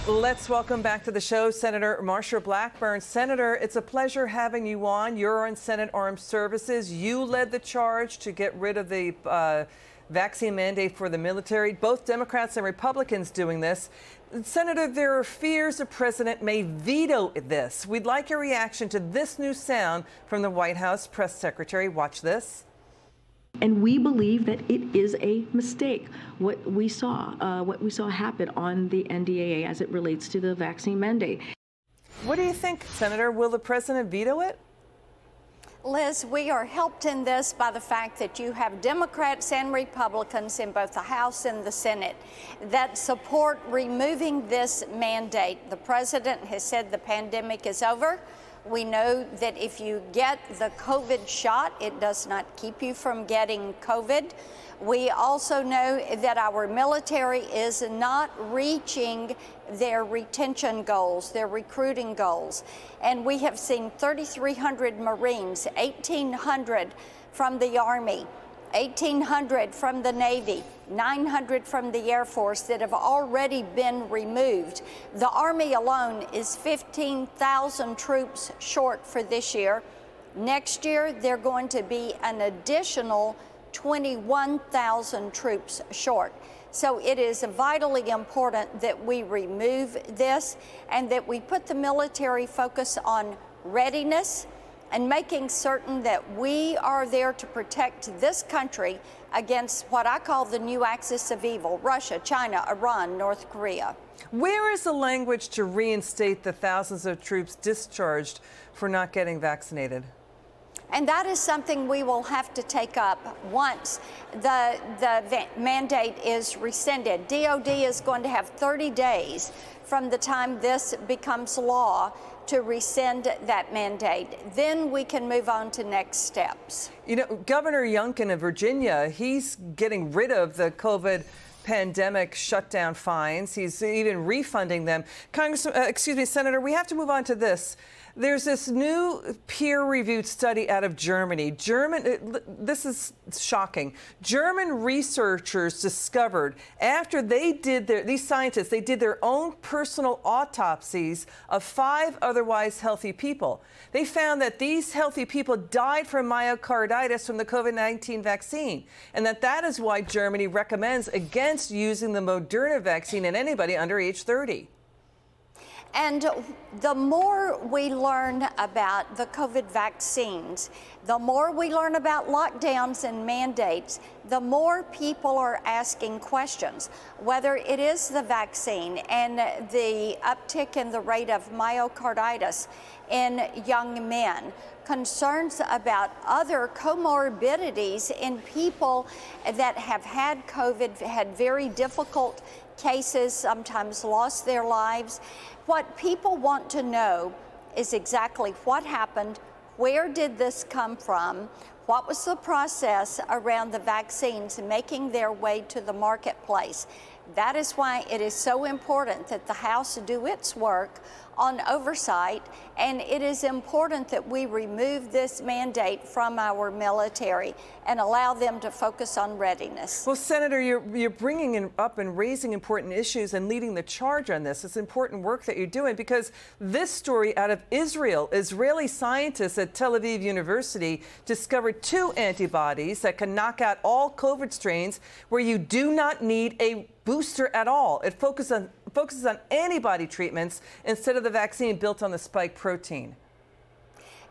Let's welcome back to the show Senator Marsha Blackburn. Senator, it's a pleasure having you on. You're on Senate Armed Services. You led the charge to get rid of the vaccine mandate for the military. Both Democrats and Republicans doing this. Senator, there are fears the president may veto this. We'd like your reaction to this new sound from the White House press secretary. Watch this. And we believe that it is a mistake, what we saw happen on the NDAA as it relates to the vaccine mandate. What do you think, Senator? Will the president veto it? Liz, we are helped in this by the fact that you have Democrats and Republicans in both the House and the Senate that support removing this mandate. The president has said the pandemic is over. We know that if you get the COVID shot, it does not keep you from getting COVID. We also know that our military is not reaching their retention goals, their recruiting goals. And we have seen 3,300 Marines, 1,800 from the Army, 1,800 from the Navy, 900 from the Air Force that have already been removed. The Army alone is 15,000 troops short for this year. Next year, they're going to be an additional 21,000 troops short. So it is vitally important that we remove this and that we put the military focus on readiness and making certain that we are there to protect this country against what I call the new axis of evil: Russia, China, Iran, North Korea. Where is the language to reinstate the thousands of troops discharged for not getting vaccinated? And that is something we will have to take up once the mandate is rescinded. DOD is going to have 30 days from the time this becomes law to rescind that mandate. Then we can move on to next steps. You know, Governor Youngkin of Virginia, he's getting rid of the COVID pandemic shutdown fines. He's even refunding them. Senator, we have to move on to this. There's this new peer-reviewed study out of Germany. This is shocking. German researchers discovered after these scientists did their own personal autopsies of 5 otherwise healthy people. They found that these healthy people died from myocarditis from the COVID-19 vaccine, and that is why Germany recommends against using the Moderna vaccine in anybody under age 30. And the more we learn about the COVID vaccines, the more we learn about lockdowns and mandates, the more people are asking questions, whether it is the vaccine and the uptick in the rate of myocarditis in young men, concerns about other comorbidities in people that have had COVID, had very difficult cases, sometimes lost their lives. What people want to know is exactly what happened, where did this come from, what was the process around the vaccines making their way to the marketplace. That is why it is so important that the House do its work on oversight, and it is important that we remove this mandate from our military and allow them to focus on readiness. Well, Senator, you're bringing up and raising important issues and leading the charge on this. It's important work that you're doing, because this story out of Israel, Israeli scientists at Tel Aviv University discovered 2 antibodies that can knock out all COVID strains where you do not need a booster at all. It focuses on antibody treatments instead of the vaccine built on the spike protein.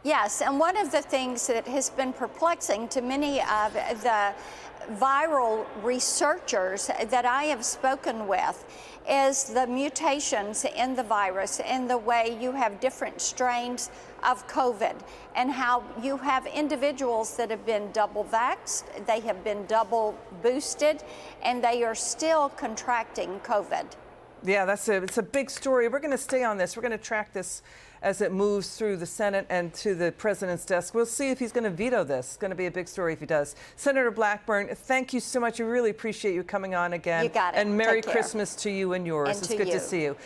Yes, and one of the things that has been perplexing to many of the viral researchers that I have spoken with is the mutations in the virus and the way you have different strains of COVID, and how you have individuals that have been double vaxxed, they have been double boosted, and they are still contracting COVID. Yeah, it's a big story. We're going to stay on this. We're going to track this as it moves through the Senate and to the president's desk. We'll see if he's going to veto this. It's going to be a big story if he does. Senator Blackburn, thank you so much. We really appreciate you coming on again. You got it. And Merry Christmas to you and yours. And it's good to see you.